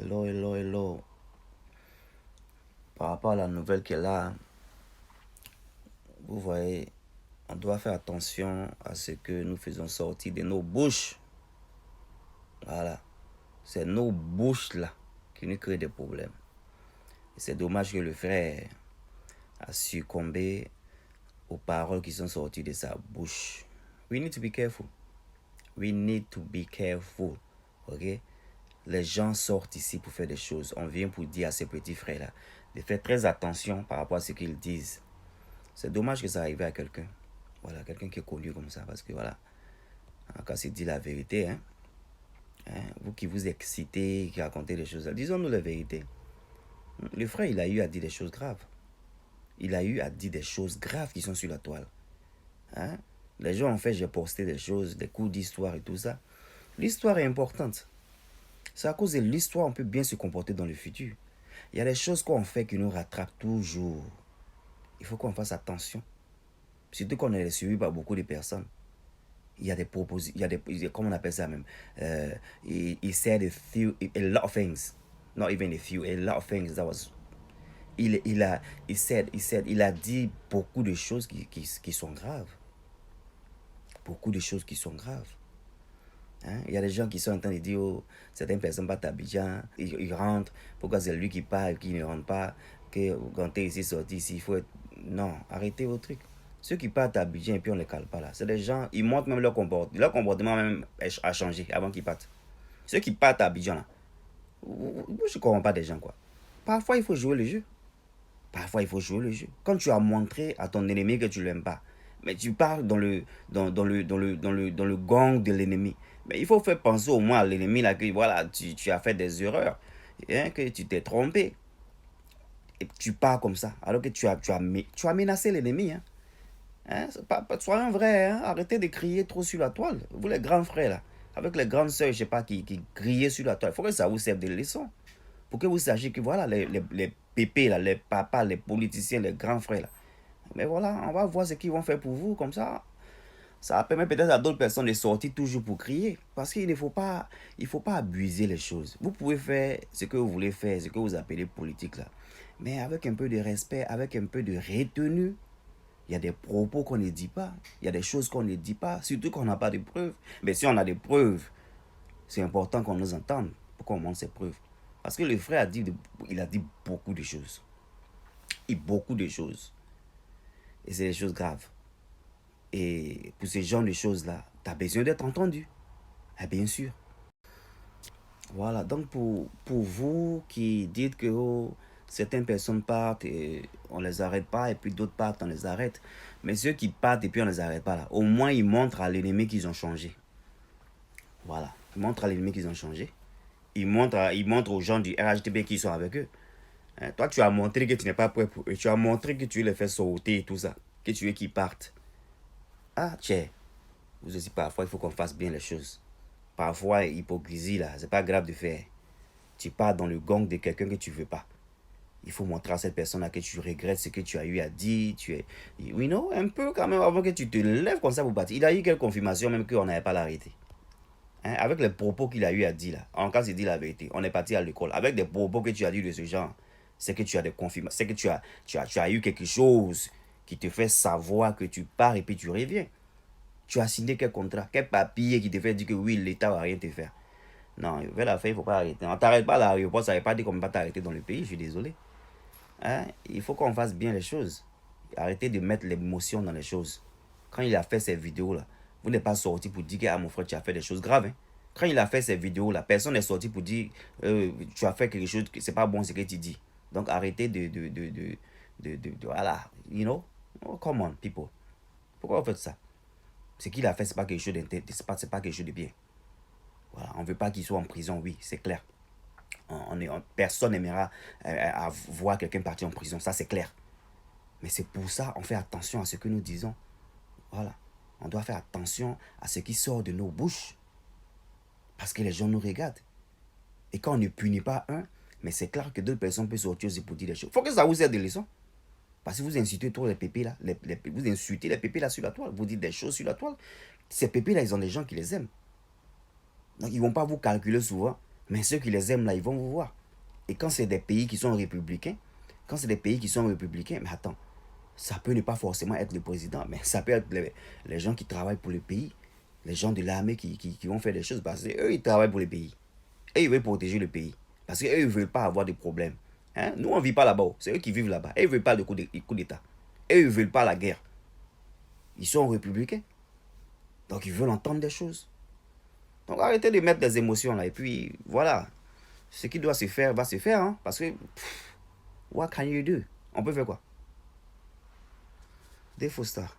Hello, hello, hello. Par rapport à la nouvelle qu'elle a, vous voyez, on doit faire attention à ce que nous faisons sortir de nos bouches. Voilà. C'est nos bouches là qui nous créent des problèmes. Et c'est dommage que le frère a succombé aux paroles qui sont sorties de sa bouche. We need to be careful. We need to be careful. Ok? Les gens sortent ici pour faire des choses. On vient pour dire à ces petits frères-là de faire très attention par rapport à ce qu'ils disent. C'est dommage que ça arrive à quelqu'un. Voilà, quelqu'un qui est connu comme ça. Parce que voilà, quand c'est dit la vérité, vous qui vous excitez, qui racontez des choses, disons-nous la vérité. Le frère, il a eu à dire des choses graves. Il a eu à dire des choses graves qui sont sur la toile. Les gens ont fait, j'ai posté des choses, des coups d'histoire et tout ça. L'histoire est importante. C'est à cause de l'histoire qu'on peut bien se comporter dans le futur. Il y a des choses qu'on fait qui nous rattrapent toujours. Il faut qu'on fasse attention. Surtout qu'on est suivi par beaucoup de personnes. Il y a des propositions, il y a des, comment on appelle ça même? He said a lot of things. Not even a few, a lot of things. That was, il a dit beaucoup de choses qui sont graves. Beaucoup de choses qui sont graves. Il y a des gens qui sont en train de dire, oh, certaines personnes partent à Abidjan, ils rentrent, pourquoi c'est lui qui part, qui ne rentre pas, que quand tu es ici, sorti ici, il faut être... Non, arrêtez vos trucs. Ceux qui partent à Abidjan et puis on ne les cale pas là, c'est des gens, ils montrent même leur comportement. Leur comportement même a changé avant qu'ils partent. Ceux qui partent à Abidjan là, moi je ne comprends pas des gens quoi. Parfois il faut jouer le jeu. Parfois il faut jouer le jeu. Quand tu as montré à ton ennemi que tu ne l'aimes pas, mais tu pars dans le gang de l'ennemi. Mais il faut faire penser au moins à l'ennemi là que voilà, tu as fait des erreurs, que tu t'es trompé. Et tu pars comme ça, alors que tu as menacé l'ennemi. Soyons vrais, arrêtez de crier trop sur la toile. Vous les grands frères là, avec les grandes sœurs, je sais pas, qui criaient sur la toile. Il faut que ça vous serve de leçon. Pour que vous sachiez que voilà, les pépés là, les papas, les politiciens, les grands frères là. Mais voilà, on va voir ce qu'ils vont faire pour vous, comme ça. Ça permet peut-être à d'autres personnes de sortir toujours pour crier. Parce qu'il ne faut pas, abuser les choses. Vous pouvez faire ce que vous voulez faire, ce que vous appelez politique là. Mais avec un peu de respect, avec un peu de retenue. Il y a des propos qu'on ne dit pas. Il y a des choses qu'on ne dit pas, surtout qu'on n'a pas de preuves. Mais si on a des preuves, c'est important qu'on nous entende pour qu'on montre ces preuves. Parce que le frère il a dit beaucoup de choses. Et beaucoup de choses. Et c'est des choses graves. Et pour ce genre de choses-là, tu as besoin d'être entendu. Bien sûr. Voilà, donc pour vous qui dites que certaines personnes partent et on les arrête pas, et puis d'autres partent, on les arrête. Mais ceux qui partent et puis on les arrête pas là, au moins ils montrent à l'ennemi qu'ils ont changé. Voilà, ils montrent à l'ennemi qu'ils ont changé. Ils montrent aux gens du RHTP qui sont avec eux. Toi, tu as montré que tu n'es pas prêt pour eux. Tu as montré que tu les fais sauter et tout ça. Que tu veux qu'ils partent. Tiens, vous aussi parfois il faut qu'on fasse bien les choses. Parfois, hypocrisie là, c'est pas grave de faire. Tu pars dans le gang de quelqu'un que tu veux pas. Il faut montrer à cette personne-là que tu regrettes ce que tu as eu à dire. Un peu quand même avant que tu te lèves comme ça pour partir. Il a eu quelques confirmations même qu'on n'avait pas l'arrêté. Avec les propos qu'il a eu à dire là, en cas il dit la vérité, on est parti à l'école. Avec des propos que tu as dit de ce genre, c'est que tu as des confirmations, c'est que tu as eu quelque chose qui te fait savoir que tu pars et puis tu reviens. Tu as signé quel contrat, quel papier qui te fait dire que oui, l'État va rien te faire. Non, vers la fin, il ne faut pas arrêter. On ne t'arrête pas à l'aéroport, ça ne veut pas dire qu'on ne va pas t'arrêter dans le pays, je suis désolé. Il faut qu'on fasse bien les choses. Arrêtez de mettre l'émotion dans les choses. Quand il a fait ces vidéos-là, vous n'êtes pas sorti pour dire que mon frère, tu as fait des choses graves. Quand il a fait ces vidéos-là, personne n'est sorti pour dire tu as fait quelque chose, que c'est pas bon ce que tu dis. Donc arrêtez voilà, you know? Oh, come on, people. Pourquoi vous faites ça? Ce qu'il a fait, c'est pas quelque chose c'est pas quelque chose de bien. Voilà, on ne veut pas qu'il soit en prison, oui, c'est clair. Personne n'aimera à voir quelqu'un partir en prison, ça c'est clair. Mais c'est pour ça on fait attention à ce que nous disons. Voilà, on doit faire attention à ce qui sort de nos bouches. Parce que les gens nous regardent. Et quand on ne punit pas un, mais c'est clair que d'autres personnes peuvent sortir aussi pour dire des choses. Il faut que ça vous serve des leçons. Parce que vous insultez trop les pépés là, vous insultez les pépés là sur la toile, vous dites des choses sur la toile. Ces pépés là, ils ont des gens qui les aiment. Donc ils ne vont pas vous calculer souvent, mais ceux qui les aiment là, ils vont vous voir. Et quand c'est des pays qui sont républicains, mais attends, ça peut ne pas forcément être le président, mais ça peut être les gens qui travaillent pour le pays, les gens de l'armée qui vont faire des choses parce qu'eux, ils travaillent pour le pays. Et ils veulent protéger le pays. Parce qu'eux, ils ne veulent pas avoir de problème. Hein? Nous, on ne vit pas là-bas. C'est eux qui vivent là-bas. Et ils ne veulent pas de coup d'État. Et ils ne veulent pas la guerre. Ils sont républicains. Donc, ils veulent entendre des choses. Donc, arrêtez de mettre des émotions là. Et puis, voilà. Ce qui doit se faire va se faire. Hein? Parce que, what can you do? On peut faire quoi? Des faux stars.